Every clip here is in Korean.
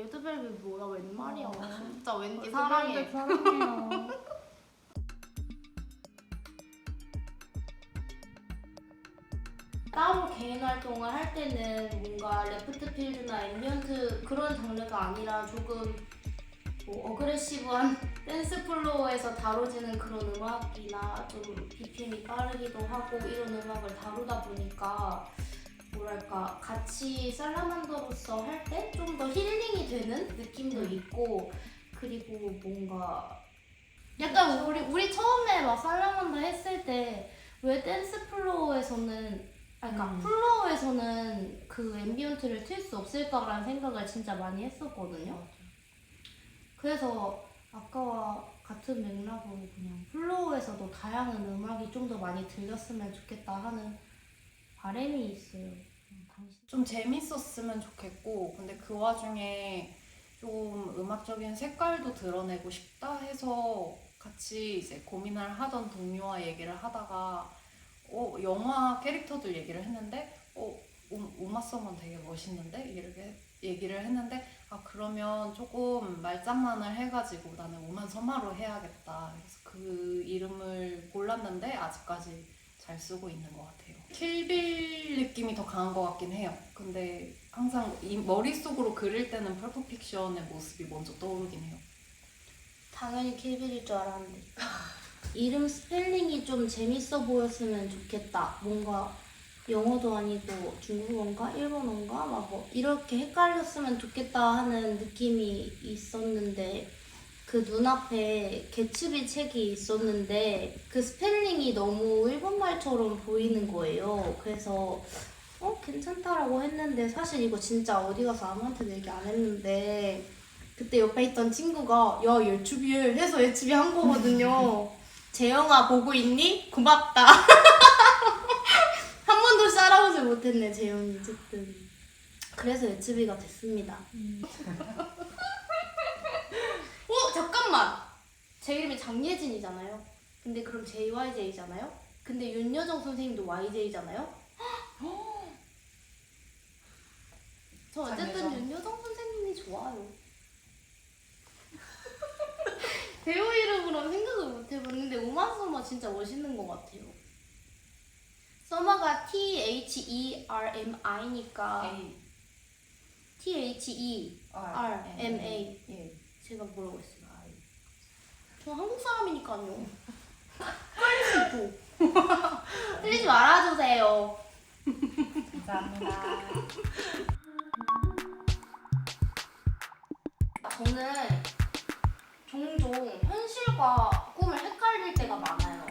레드벨벳 뭐야 웬 말이야. 진짜 왠지 레드벨벳 사랑해. 사랑해요. 따로 개인 활동을 할 때는 뭔가 레프트 필드나 앰비언트 그런 장르가 아니라 조금 뭐 어그레시브한 댄스 플로어에서 다뤄지는 그런 음악이나 좀 BPM이 빠르기도 하고 이런 음악을 다루다 보니까 뭐랄까 같이 살라만더로서 할 때 좀 더 힐링이 되는 느낌도 있고 그리고 뭔가 약간 우리 처음에 막 살라만더 했을 때 왜 댄스 플로어에서는 그러니까 플로어에서는 그 앰비언트를 틀 수 없을까라는 생각을 진짜 많이 했었거든요. 그래서 아까와 같은 맥락으로 그냥 플로어에서도 다양한 음악이 좀 더 많이 들렸으면 좋겠다 하는 바람이 있어요. 좀 재밌었으면 좋겠고 근데 그 와중에 좀 음악적인 색깔도 드러내고 싶다 해서 같이 이제 고민을 하던 동료와 얘기를 하다가 영화 캐릭터들 얘기를 했는데 우마성은 되게 멋있는데 이렇게 얘기를 했는데 그러면 조금 말장난을 해가지고 나는 우만서마로 해야겠다. 그래서 그 이름을 골랐는데 아직까지 잘 쓰고 있는 것 같아요. 킬빌 느낌이 더 강한 것 같긴 해요. 근데 항상 이 머릿속으로 그릴 때는 펄프 픽션의 모습이 먼저 떠오르긴 해요. 당연히 킬빌일 줄 알았는데 이름 스펠링이 좀 재밌어 보였으면 좋겠다. 뭔가 영어도 아니고 중국어인가 일본어인가 막 뭐 이렇게 헷갈렸으면 좋겠다 하는 느낌이 있었는데 그 눈앞에 개츠비 책이 있었는데 그 스펠링이 너무 일본말처럼 보이는 거예요. 그래서 괜찮다라고 했는데 사실 이거 진짜 어디 가서 아무한테도 얘기 안 했는데 그때 옆에 있던 친구가 야 예추비해 해서 예추비 한 거거든요. 재영아 보고 있니? 고맙다. 한 번도 따라오지 못했네 재영이 어쨌든. 그래서 예추비가 됐습니다. 잠깐만! 제 이름이 장예진이잖아요. 근데 그럼 JYJ잖아요? 근데 윤여정 선생님도 YJ잖아요? 저 어쨌든 장예정. 윤여정 선생님이 좋아요. 배우 이름으로 생각을 못 해봤는데 우마서마 진짜 멋있는 것 같아요. 서마가 THERMI니까 THERMA 예. 제가 뭐라고 했어요? 저 한국 사람이니까요. 또 틀리지 말아주세요. 감사합니다. 저는 종종 현실과 꿈을 헷갈릴 때가 많아요.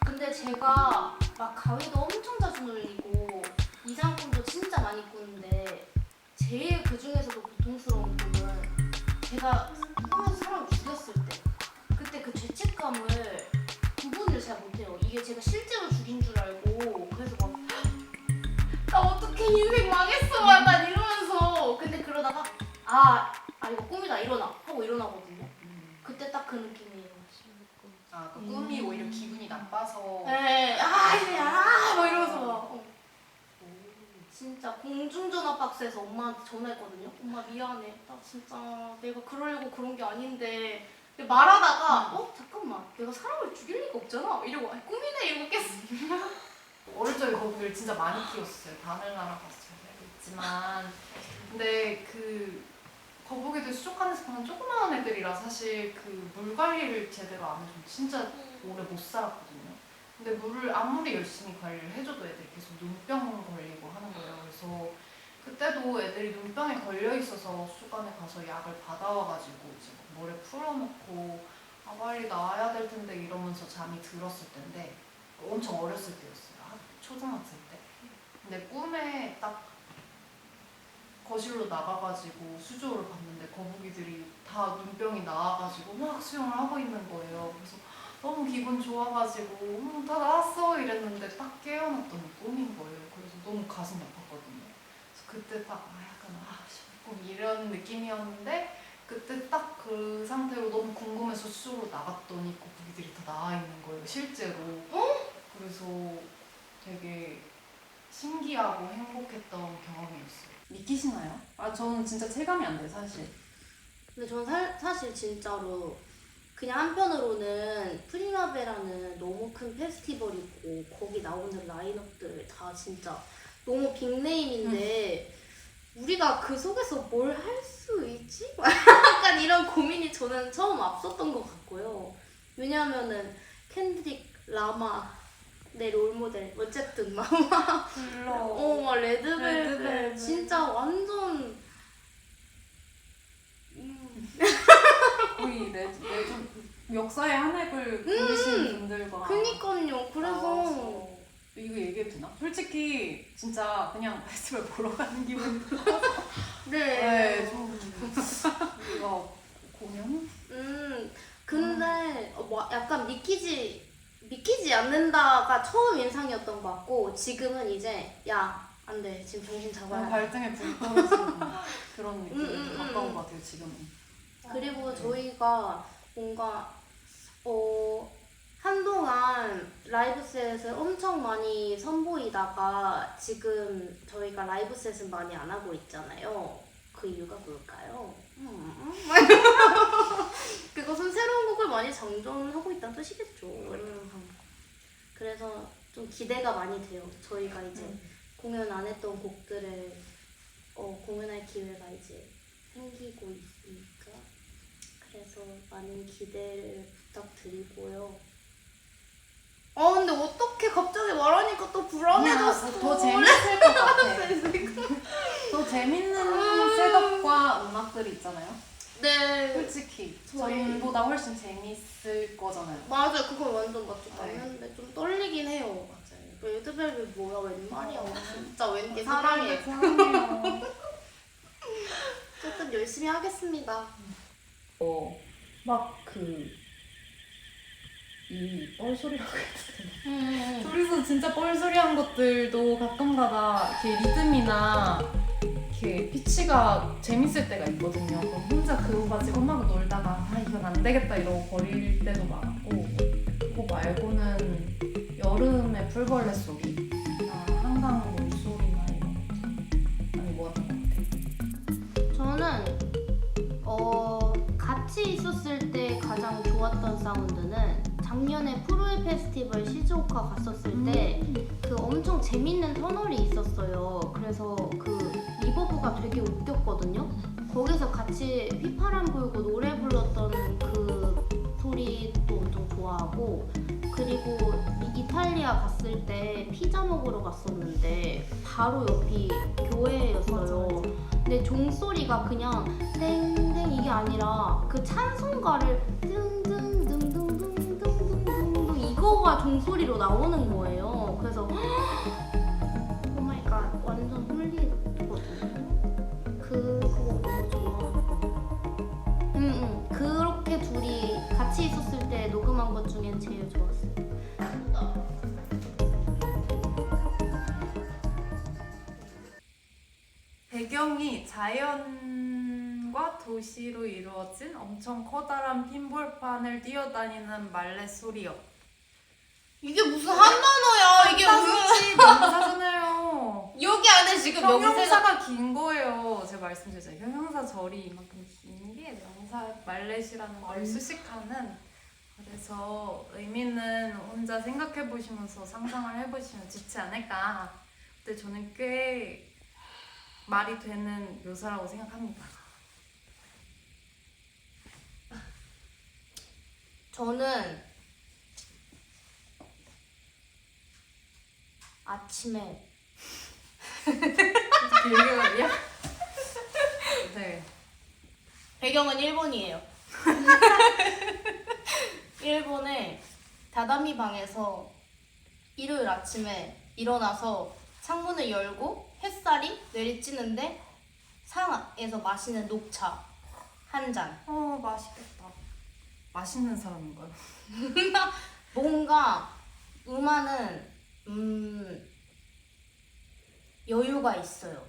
근데 제가 막 가위도 엄청 자주 눌리고 이상꿈도 진짜 많이 꾸는데 제일 그 중에서도 고통스러운 꿈은 제가 꿈에서 사람을 죽였을 때 그때 그 죄책감을 구분을 잘 못해요. 이게 제가 실제로 죽인 줄 알고 그래서 막 나 어떡해 인생 망했어 약간 이러면서 근데 그러다가 이거 꿈이다 일어나 하고 일어나거든요. 그때 딱 그 느낌이에요. 그 꿈이 오히려 기분이 나빠서. 네, 이제 뭐 이러면서 막. 진짜 공중전화 박스에서 엄마한테 전화했거든요. 엄마 미안해. 나 진짜 내가 그러려고 그런 게 아닌데 말하다가 잠깐만 내가 사람을 죽일 리가 없잖아 이러고 꿈이네 이러고 깼어. 어릴 적에 거북이를 진짜 많이 키웠어요. 바늘나라 가서 잘 살고 있지만 근데 그 거북이들 수족관에서 보는 조그마한 애들이라 사실 그 물 관리를 제대로 안 해주면 진짜 오래 못 살았거든요. 근데 물을 아무리 열심히 관리를 해줘도 애들이 계속 눈병 걸리고 하는 거예요. 그래서 그때도 애들이 눈병에 걸려 있어서 수족관에 가서 약을 받아와가지고 이제 물에 풀어놓고 빨리 나와야 될 텐데 이러면서 잠이 들었을 텐데 엄청 어렸을 때였어요. 초등학생 때. 근데 꿈에 딱 거실로 나가가지고 수조를 봤는데 거북이들이 다 눈병이 나와가지고 막 수영을 하고 있는 거예요. 그래서 너무 기분 좋아가지고 다 나왔어 이랬는데 딱 깨어났더니 꿈인 거예요. 그래서 너무 가슴이 아팠거든요. 그래서 그때 딱 약간 꿈 이런 느낌이었는데 그때 딱 그 상태로 너무 궁금해서 수조로 나갔더니 거북이들이 다 나와 있는 거예요. 실제로. 그래서 되게 신기하고 행복했던 경험이었어요. 느끼시나요? 아 저는 진짜 체감이 안 돼요 사실. 근데 저는 사실 진짜로 그냥 한편으로는 프리마베라는 너무 큰 페스티벌이고 거기 나오는 라인업들 다 진짜 너무 빅네임인데 우리가 그 속에서 뭘 할 수 있지? 약간 이런 고민이 저는 처음 앞섰던 것 같고요. 왜냐하면은 켄드릭 라마 내 롤모델 어쨌든 막 불러. 막 레드벨벳 레드벨벳. 진짜 완전 거의 레전 역사의 한 획을 그리신 분들과 그니까요. 그래서 나와서 이거 얘기해도 되나? 솔직히 진짜 그냥 페스티벌 보러 가는 기분. 네, 좀 이거 공연? 근데 뭐 약간 믿기지 않는다가 처음 인상이었던 것 같고 지금은 이제 야 안 돼 지금 정신 잡아야 돼. 발등에 불이 떨어지는 그런 느낌이 가까운 것 같아요 지금은. 그리고 저희가 뭔가 한동안 라이브셋을 엄청 많이 선보이다가 지금 저희가 라이브셋은 많이 안 하고 있잖아요. 그 이유가 뭘까요? 그것은 새로운 곡을 많이 정존하고 있다는 뜻이겠죠. 그래서 좀 기대가 많이 돼요. 저희가 이제 공연 안 했던 곡들을 공연할 기회가 이제 생기고 있으니까 그래서 많은 기대를 부탁드리고요. 근데 어떻게 갑자기 말하니까 또 불안해졌어. 더 재밌을 것 같아. 더 재밌는 셋업과 음악들이 있잖아요. 네. 솔직히 저희- 전보다 훨씬 재밌을 거잖아요. 맞아요. 그건 완전 맞죠. 네. 맞는데 좀 떨리긴 해요. 맞아요. 레드벨벳 뭐야 웬 말이야. 진짜 왠지 사랑해. 사랑해요. 조금 열심히 하겠습니다. 막 이 뻘소리라고 해야 되나? 둘이서 진짜 뻘소리한 것들도 가끔가다 이렇게 리듬이나 이렇게 피치가 재밌을 때가 있거든요. 그럼 혼자 그거 가지고 막 놀다가 이건 안 되겠다 이러고 버릴 때도 많았고, 그거 말고는 여름의 풀벌레 소리나 한강 물소리나 이런 거 많이 모았던 것 같아요. 저는 같이 있었을 때 가장 좋았던 사운드는 작년에 프로의 페스티벌 시즈오카 갔었을 때 그 엄청 재밌는 터널이 있었어요. 그래서 그 리버브가 되게 웃겼거든요. 거기서 같이 휘파람 불고 노래 불렀던 그 소리도 엄청 좋아하고, 그리고 이탈리아 갔을 때 피자 먹으러 갔었는데 바로 옆이 교회였어요. 근데 종소리가 그냥 땡땡 이게 아니라 그 찬송가를 등등등등등등등등 이거가 종소리로 나오는 거예요. 그래서 오마이갓 완전 홀리거든요. 그거 너무 좋아. 그렇게 둘이 같이 있었을 때 녹음한 것 중엔 제일 좋았어요. 배경이 자연과 도시로 이루어진 엄청 커다란 핀볼판을 뛰어다니는 말레 소리요. 이게 무슨 한 단어야? 이게 무슨 명사잖아요. 여기 안에 지금 명세가 형용사가 긴 거예요. 제가 말씀드렸잖아요. 형용사 절이 이만큼 긴 게 명사 말렛이라는 걸 수식하는. 그래서 의미는 혼자 생각해 보시면서 상상을 해보시면 좋지 않을까. 근데 저는 꽤 말이 되는 묘사라고 생각합니다. 저는 아침에 길게 말이야? 네. 배경은 일본이에요. 일본의 다다미 방에서 일요일 아침에 일어나서 창문을 열고 햇살이 내리쬐는데 상에서 마시는 녹차 한 잔. 맛있겠다. 맛있는 사람인가요? 뭔가 음악은 여유가 있어요.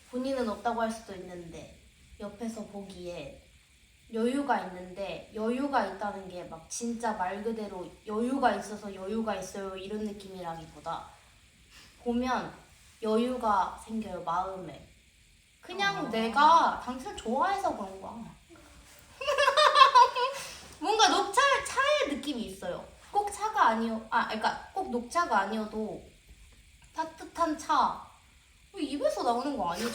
본인은 없다고 할 수도 있는데 옆에서 보기에 여유가 있는데, 여유가 있다는 게 막 진짜 말 그대로 여유가 있어서 여유가 있어요 이런 느낌이라기보다 보면 여유가 생겨요, 마음에. 그냥 어. 내가 당신을 좋아해서 그런 거야. 뭔가 차의 느낌이 있어요. 꼭 차가 그러니까 꼭 녹차가 아니어도 따뜻한 차. 입에서 나오는 거 아니죠?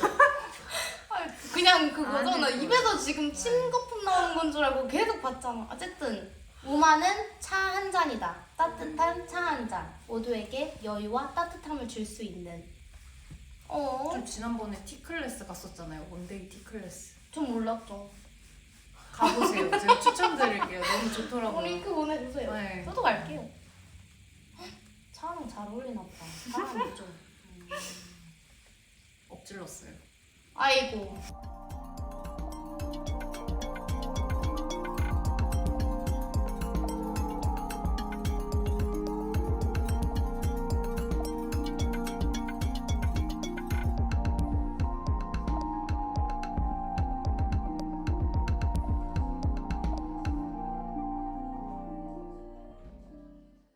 그냥 그거잖아. 아니죠. 입에서 지금 침 거품 나오는 건 줄 알고 계속 봤잖아. 어쨌든 우마는 차 한 잔이다. 따뜻한 차 한 잔. 모두에게 여유와 따뜻함을 줄 수 있는. 좀 지난번에 티클래스 갔었잖아요. 원데이 티클래스. 좀 몰랐죠. 가보세요. 제가 추천드릴게요. 너무 좋더라고요. 링크 보내주세요. 네. 저도 갈게요. 차랑 잘 어울리나 보다. 사람이 좀. 엎질렀어요. 아이고.